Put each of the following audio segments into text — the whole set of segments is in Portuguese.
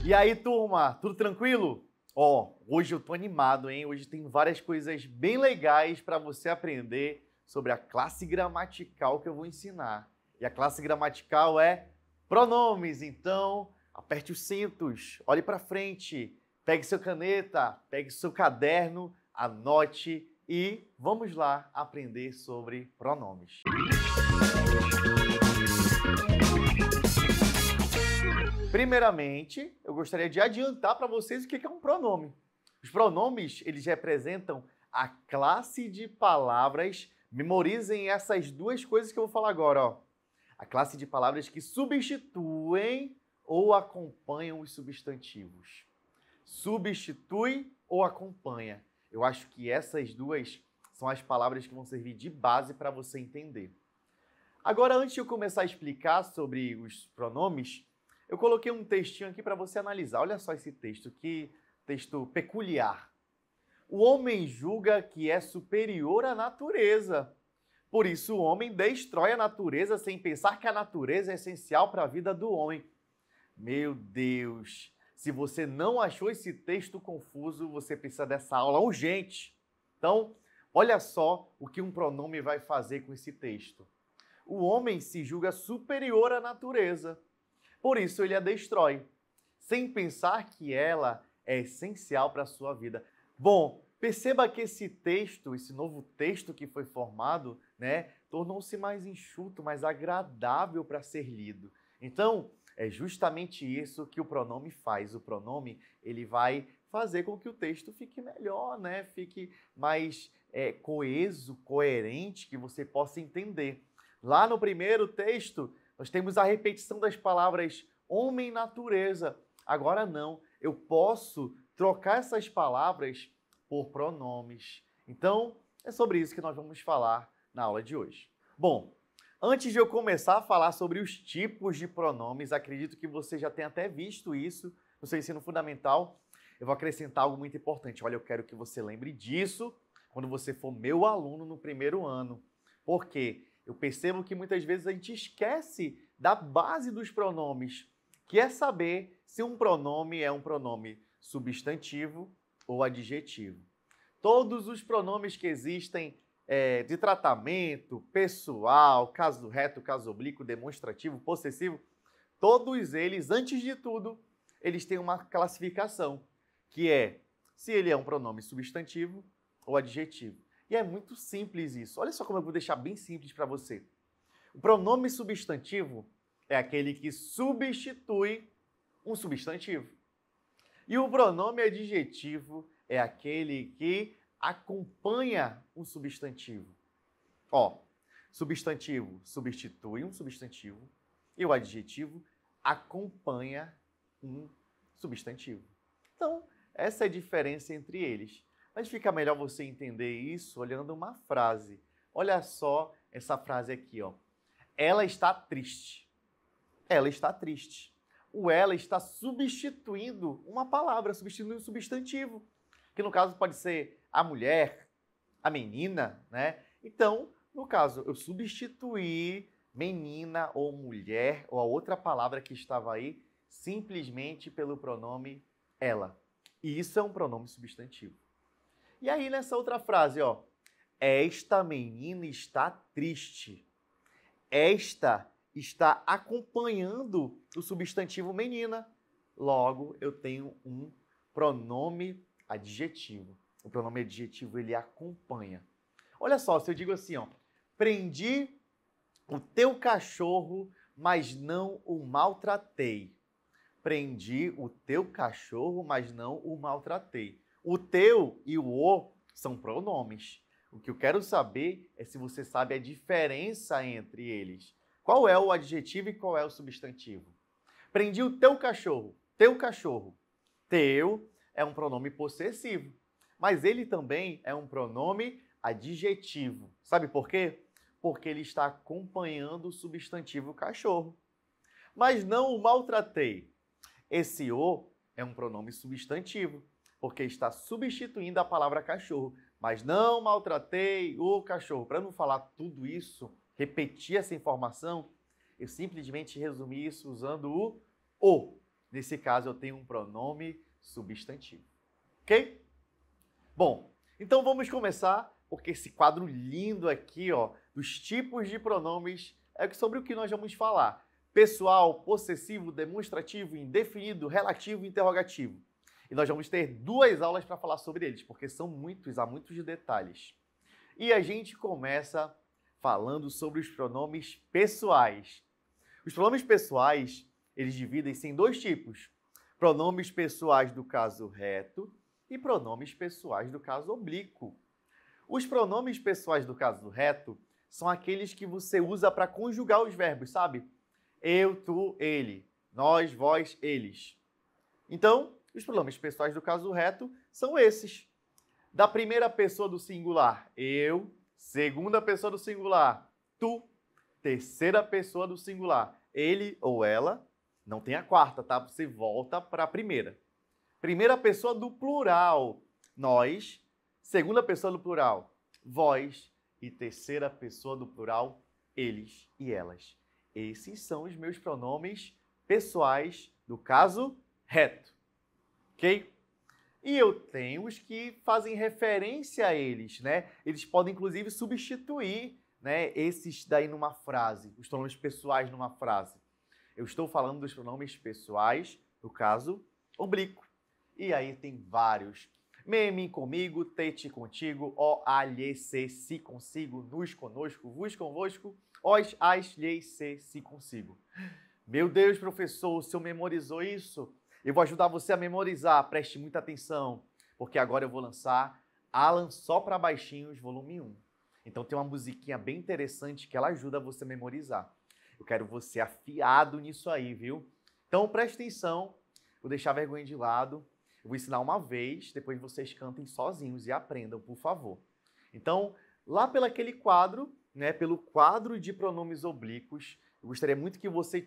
E aí, turma, tudo tranquilo? Hoje eu tô animado, hein? Hoje tem várias coisas bem legais para você aprender sobre a classe gramatical que eu vou ensinar. E a classe gramatical é pronomes, então aperte os cintos, olhe para frente, pegue sua caneta, pegue seu caderno, anote e vamos lá aprender sobre pronomes. Primeiramente, eu gostaria de adiantar para vocês o que é um pronome. Os pronomes, eles representam a classe de palavras. Memorizem essas duas coisas que eu vou falar agora, ó. A classe de palavras que substituem ou acompanham os substantivos. Substitui ou acompanha. Eu acho que essas duas são as palavras que vão servir de base para você entender. Agora, antes de eu começar a explicar sobre os pronomes, eu coloquei um textinho aqui para você analisar. Olha só esse texto, que texto peculiar. O homem julga que é superior à natureza. Por isso, o homem destrói a natureza sem pensar que a natureza é essencial para a vida do homem. Meu Deus! Se você não achou esse texto confuso, você precisa dessa aula urgente. Então, olha só o que um pronome vai fazer com esse texto. O homem se julga superior à natureza. Por isso, ele a destrói, sem pensar que ela é essencial para a sua vida. Bom, perceba que esse texto, esse novo texto que foi formado, tornou-se mais enxuto, mais agradável para ser lido. Então, é justamente isso que o pronome faz. O pronome, ele vai fazer com que o texto fique melhor, Fique mais coeso, coerente, que você possa entender. Lá no primeiro texto, nós temos a repetição das palavras homem e natureza. Agora não, eu posso trocar essas palavras por pronomes. Então, é sobre isso que nós vamos falar na aula de hoje. Bom, antes de eu começar a falar sobre os tipos de pronomes, acredito que você já tenha até visto isso no seu ensino fundamental. Eu vou acrescentar algo muito importante. Olha, eu quero que você lembre disso quando você for meu aluno no primeiro ano. Por quê? Eu percebo que muitas vezes a gente esquece da base dos pronomes, que é saber se um pronome é um pronome substantivo ou adjetivo. Todos os pronomes que existem de tratamento, pessoal, caso reto, caso oblíquo, demonstrativo, possessivo, todos eles, antes de tudo, eles têm uma classificação, que é se ele é um pronome substantivo ou adjetivo. E é muito simples isso. Olha só como eu vou deixar bem simples para você. O pronome substantivo é aquele que substitui um substantivo. E o pronome adjetivo é aquele que acompanha um substantivo. Substantivo substitui um substantivo e o adjetivo acompanha um substantivo. Então, essa é a diferença entre eles. Mas fica melhor você entender isso olhando uma frase. Olha só essa frase aqui, ó. Ela está triste. Ela está triste. O ela está substituindo uma palavra, substituindo um substantivo, que no caso pode ser a mulher, a menina, Então, no caso, eu substituí menina ou mulher ou a outra palavra que estava aí simplesmente pelo pronome ela. E isso é um pronome substantivo. E aí, nessa outra frase, ó, esta menina está triste. Esta está acompanhando o substantivo menina. Logo, eu tenho um pronome adjetivo. O pronome adjetivo, ele acompanha. Olha só, se eu digo assim, ó, prendi o teu cachorro, mas não o maltratei. Prendi o teu cachorro, mas não o maltratei. O teu e o são pronomes. O que eu quero saber é se você sabe a diferença entre eles. Qual é o adjetivo e qual é o substantivo? Prendi o teu cachorro. Teu cachorro. Teu é um pronome possessivo, mas ele também é um pronome adjetivo. Sabe por quê? Porque ele está acompanhando o substantivo cachorro. Mas não o maltratei. Esse o é um pronome substantivo, porque está substituindo a palavra cachorro. Mas não maltratei o cachorro. Para não falar tudo isso, repetir essa informação, eu simplesmente resumi isso usando o. Nesse caso, eu tenho um pronome substantivo. Ok? Bom, então vamos começar, porque esse quadro lindo aqui, ó, dos tipos de pronomes, é sobre o que nós vamos falar. Pessoal, possessivo, demonstrativo, indefinido, relativo e interrogativo. E nós vamos ter 2 aulas para falar sobre eles, porque são muitos, há muitos detalhes. E a gente começa falando sobre os pronomes pessoais. Os pronomes pessoais, eles dividem-se em 2 tipos. Pronomes pessoais do caso reto e pronomes pessoais do caso oblíquo. Os pronomes pessoais do caso reto são aqueles que você usa para conjugar os verbos, sabe? Eu, tu, ele. Nós, vós, eles. Então, os pronomes pessoais do caso reto são esses. Da primeira pessoa do singular, eu. Segunda pessoa do singular, tu. Terceira pessoa do singular, ele ou ela. Não tem a quarta, tá? Você volta para a primeira. Primeira pessoa do plural, nós. Segunda pessoa do plural, vós. E terceira pessoa do plural, eles e elas. Esses são os meus pronomes pessoais do caso reto. Ok? E eu tenho os que fazem referência a eles, né? Eles podem, inclusive, substituir, né, esses daí numa frase, os pronomes pessoais numa frase. Eu estou falando dos pronomes pessoais do caso oblíquo. E aí tem vários. Me, mim, comigo, te, ti, contigo, ó, a, lhe, se, si, consigo, nos, conosco, vos, convosco, os, as, lhe, se, si, consigo. Meu Deus, professor, o senhor memorizou isso? Eu vou ajudar você a memorizar, preste muita atenção, porque agora eu vou lançar Alan Só para Baixinhos, volume 1. Então tem uma musiquinha bem interessante que ela ajuda você a memorizar. Eu quero você afiado nisso aí, viu? Então preste atenção, vou deixar a vergonha de lado. Eu vou ensinar uma vez, depois vocês cantem sozinhos e aprendam, por favor. Então, lá pelo aquele quadro, né, pelo quadro de pronomes oblíquos, eu gostaria muito que você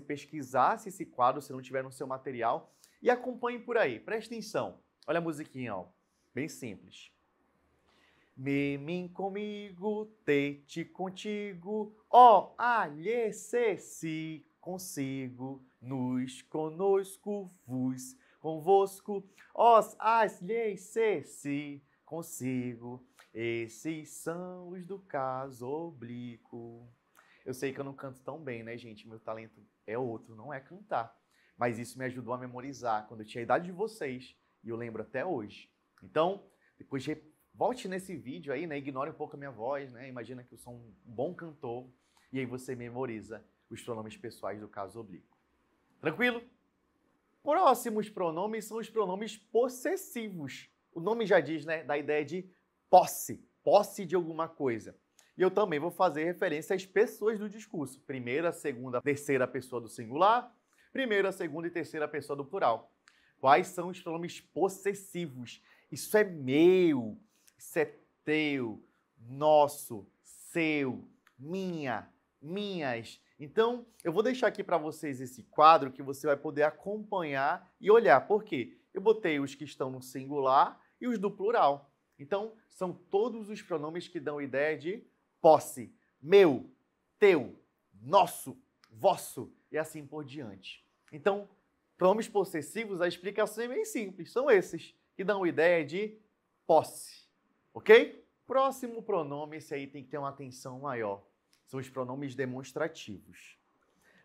pesquisasse esse quadro, se não tiver no seu material, e acompanhe por aí. Preste atenção. Olha a musiquinha, ó. Bem simples. Me, mim, comigo, te, ti, contigo, ó, a, lhe, se, si, consigo, nos, conosco, vos, convosco, os, as, lhe, se, si, consigo. Esses são os do caso oblíquo. Eu sei que eu não canto tão bem, né, gente? Meu talento é outro, não é cantar. Mas isso me ajudou a memorizar quando eu tinha a idade de vocês, e eu lembro até hoje. Então, depois volte nesse vídeo aí, né? Ignore um pouco a minha voz, né? Imagina que eu sou um bom cantor, e aí você memoriza os pronomes pessoais do caso oblíquo. Tranquilo? Próximos pronomes são os pronomes possessivos. O nome já diz, né, da ideia de posse de alguma coisa. E eu também vou fazer referência às pessoas do discurso. Primeira, segunda, terceira pessoa do singular, primeira, segunda e terceira pessoa do plural. Quais são os pronomes possessivos? Isso é meu, isso é teu, nosso, seu, minha, minhas. Então, eu vou deixar aqui para vocês esse quadro que você vai poder acompanhar e olhar. Por quê? Eu botei os que estão no singular e os do plural. Então, são todos os pronomes que dão ideia de posse. Meu, teu, nosso, vosso e assim por diante. Então, pronomes possessivos, a explicação é bem simples. São esses que dão ideia de posse. Ok? Próximo pronome, esse aí tem que ter uma atenção maior. São os pronomes demonstrativos.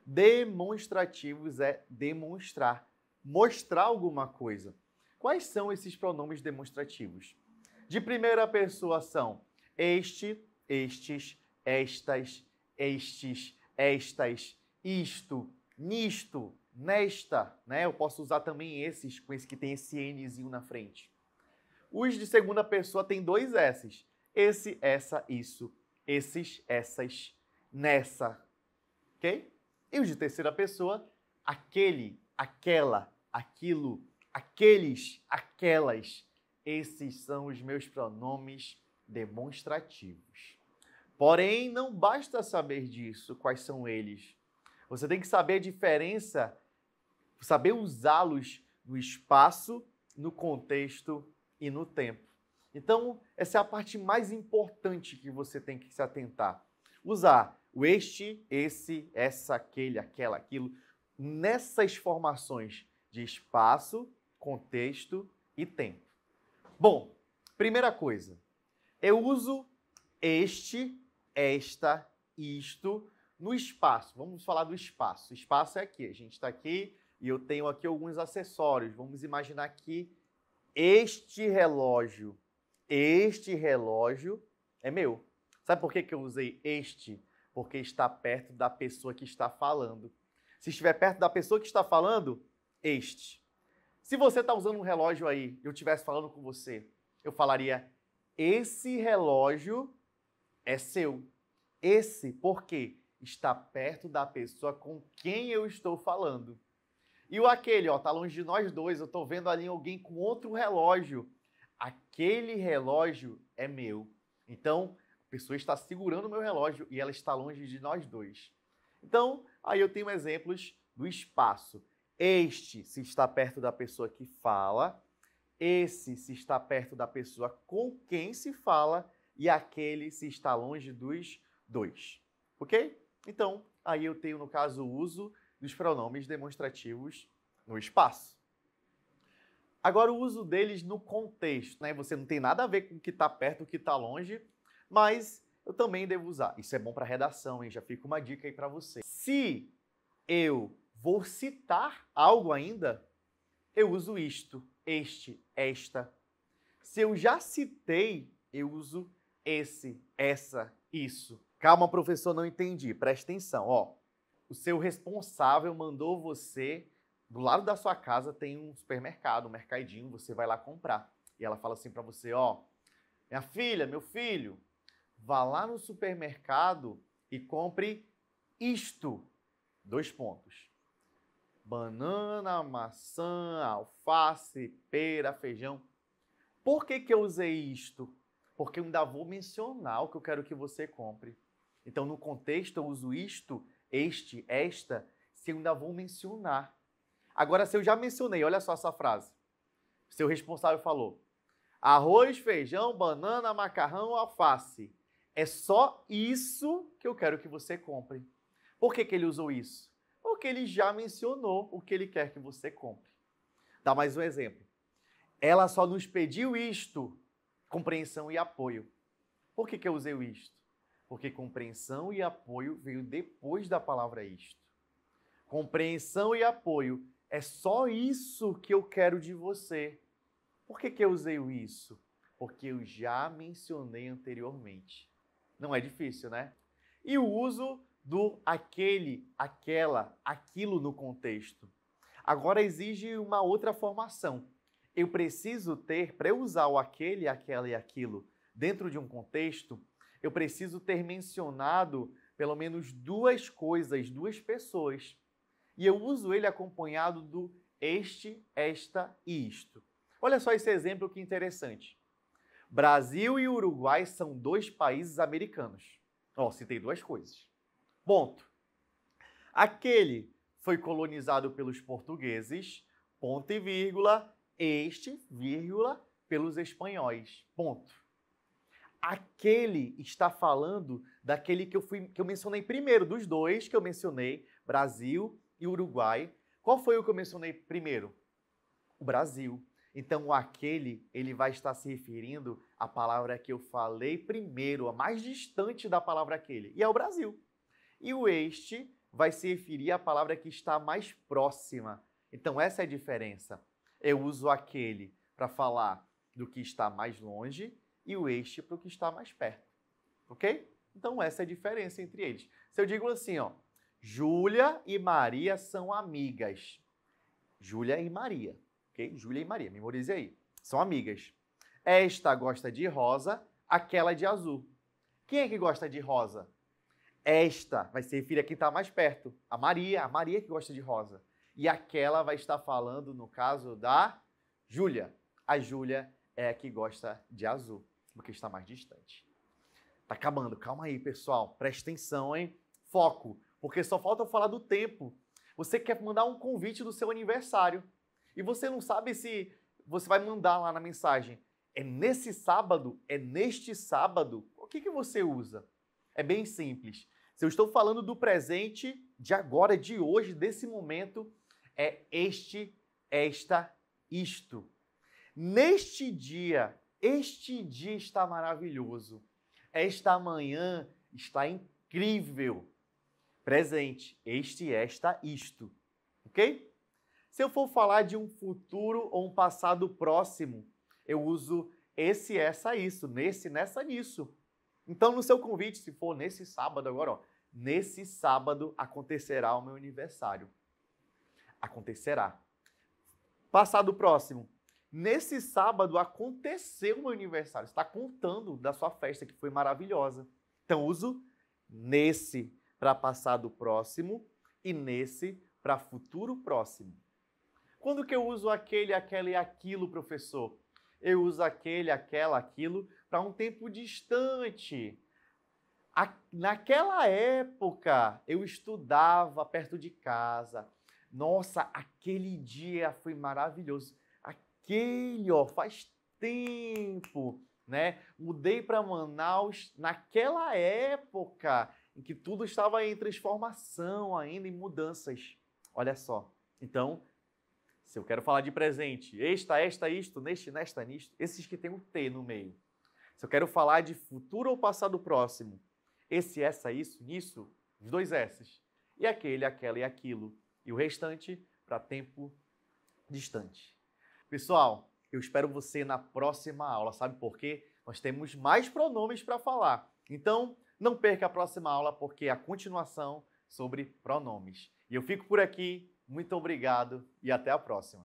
Demonstrativos é demonstrar, mostrar alguma coisa. Quais são esses pronomes demonstrativos? De primeira pessoa são este, estes, estas, estes, estas, isto, nisto, nesta, né? Eu posso usar também esses, com esse que tem esse Nzinho na frente. Os de segunda pessoa tem 2 S's. Esse, essa, isso, esses, essas, nessa, ok? E os de terceira pessoa, aquele, aquela, aquilo, aqueles, aquelas. Esses são os meus pronomes demonstrativos. Porém, não basta saber disso, quais são eles. Você tem que saber a diferença, saber usá-los no espaço, no contexto e no tempo. Então, essa é a parte mais importante que você tem que se atentar. Usar o este, esse, essa, aquele, aquela, aquilo, nessas formações de espaço, contexto e tempo. Bom, primeira coisa, eu uso este, esta, isto no espaço. Vamos falar do espaço. Espaço é aqui. A gente está aqui e eu tenho aqui alguns acessórios. Vamos imaginar que este relógio é meu. Sabe por que eu usei este? Porque está perto da pessoa que está falando. Se estiver perto da pessoa que está falando, este. Se você está usando um relógio aí e eu estivesse falando com você, eu falaria, esse relógio é seu. Esse, porque está perto da pessoa com quem eu estou falando. E o aquele, ó, tá longe de nós dois, eu estou vendo ali alguém com outro relógio. Aquele relógio é meu. Então, a pessoa está segurando o meu relógio e ela está longe de nós dois. Então, aí eu tenho exemplos do espaço. Este se está perto da pessoa que fala, esse se está perto da pessoa com quem se fala e aquele se está longe dos dois. Ok? Então, aí eu tenho, no caso, o uso dos pronomes demonstrativos no espaço. Agora, o uso deles no contexto, né? Você não tem nada a ver com o que está perto, o que está longe, mas eu também devo usar. Isso é bom para redação, hein? Já fica uma dica aí para você. Se eu vou citar algo ainda, eu uso isto, este, esta. Se eu já citei, eu uso esse, essa, isso. Calma, professor, não entendi. Presta atenção, ó. O seu responsável mandou você, do lado da sua casa tem um supermercado, um mercadinho, você vai lá comprar. E ela fala assim para você, ó, minha filha, meu filho, vá lá no supermercado e compre isto. 2 pontos. Banana, maçã, alface, pera, feijão. Por que eu usei isto? Porque eu ainda vou mencionar o que eu quero que você compre. Então, no contexto, eu uso isto, este, esta, se eu ainda vou mencionar. Agora, se eu já mencionei, olha só essa frase. Seu responsável falou, arroz, feijão, banana, macarrão, alface. É só isso que eu quero que você compre. Por que ele usou isso? Porque ele já mencionou o que ele quer que você compre. Dá mais um exemplo. Ela só nos pediu isto, compreensão e apoio. Por que eu usei o isto? Porque compreensão e apoio veio depois da palavra isto. Compreensão e apoio é só isso que eu quero de você. Por que eu usei o isso? Porque eu já mencionei anteriormente. Não é difícil, né? E o uso do aquele, aquela, aquilo no contexto. Agora exige uma outra formação. Eu preciso ter, para eu usar o aquele, aquela e aquilo dentro de um contexto, eu preciso ter mencionado pelo menos 2 coisas, 2 pessoas. E eu uso ele acompanhado do este, esta e isto. Olha só esse exemplo que interessante. Brasil e Uruguai são 2 países americanos. Ó, citei 2 coisas. Ponto. Aquele foi colonizado pelos portugueses, ponto e vírgula, este, vírgula, pelos espanhóis, ponto. Aquele está falando daquele que eu mencionei primeiro, dos 2 que eu mencionei, Brasil e Uruguai. Qual foi o que eu mencionei primeiro? O Brasil. Então, o aquele, ele vai estar se referindo à palavra que eu falei primeiro, a mais distante da palavra aquele, e é o Brasil. E o este vai se referir à palavra que está mais próxima. Então, essa é a diferença. Eu uso aquele para falar do que está mais longe e o este para o que está mais perto. Ok? Então, essa é a diferença entre eles. Se eu digo assim, ó, Júlia e Maria são amigas. Júlia e Maria. Ok? Júlia e Maria, memorize aí. São amigas. Esta gosta de rosa, aquela de azul. Quem é que gosta de rosa? Esta vai se referir a quem está mais perto. A Maria que gosta de rosa. E aquela vai estar falando, no caso, da Júlia. A Júlia é a que gosta de azul, porque está mais distante. Tá acabando, calma aí, pessoal. Presta atenção, hein? Foco, porque só falta eu falar do tempo. Você quer mandar um convite do seu aniversário e você não sabe se você vai mandar lá na mensagem. É nesse sábado? É neste sábado? O que você usa? É bem simples. Se eu estou falando do presente, de agora, de hoje, desse momento, é este, esta, isto. Este dia está maravilhoso. Esta manhã está incrível. Presente, este, esta, isto. Ok? Se eu for falar de um futuro ou um passado próximo, eu uso esse, essa, isso, nesse, nessa, nisso. Então, no seu convite, se for nesse sábado agora, ó, nesse sábado acontecerá o meu aniversário. Acontecerá. Passado próximo. Nesse sábado aconteceu o meu aniversário. Você está contando da sua festa que foi maravilhosa. Então, uso nesse para passado próximo e nesse para futuro próximo. Quando que eu uso aquele, aquela e aquilo, professor? Eu uso aquele, aquela, aquilo para um tempo distante. Naquela época, eu estudava perto de casa. Nossa, aquele dia foi maravilhoso. Aquele, ó, faz tempo, né? Mudei para Manaus naquela época em que tudo estava em transformação ainda, em mudanças. Olha só. Então, se eu quero falar de presente, esta, isto, neste, nesta, nisto, esses que tem um T no meio. Se eu quero falar de futuro ou passado próximo, esse, essa, isso, nisso, os dois S's. E aquele, aquela e aquilo. E o restante para tempo distante. Pessoal, eu espero você na próxima aula. Sabe por quê? Nós temos mais pronomes para falar. Então, não perca a próxima aula, porque é a continuação sobre pronomes. E eu fico por aqui. Muito obrigado e até a próxima.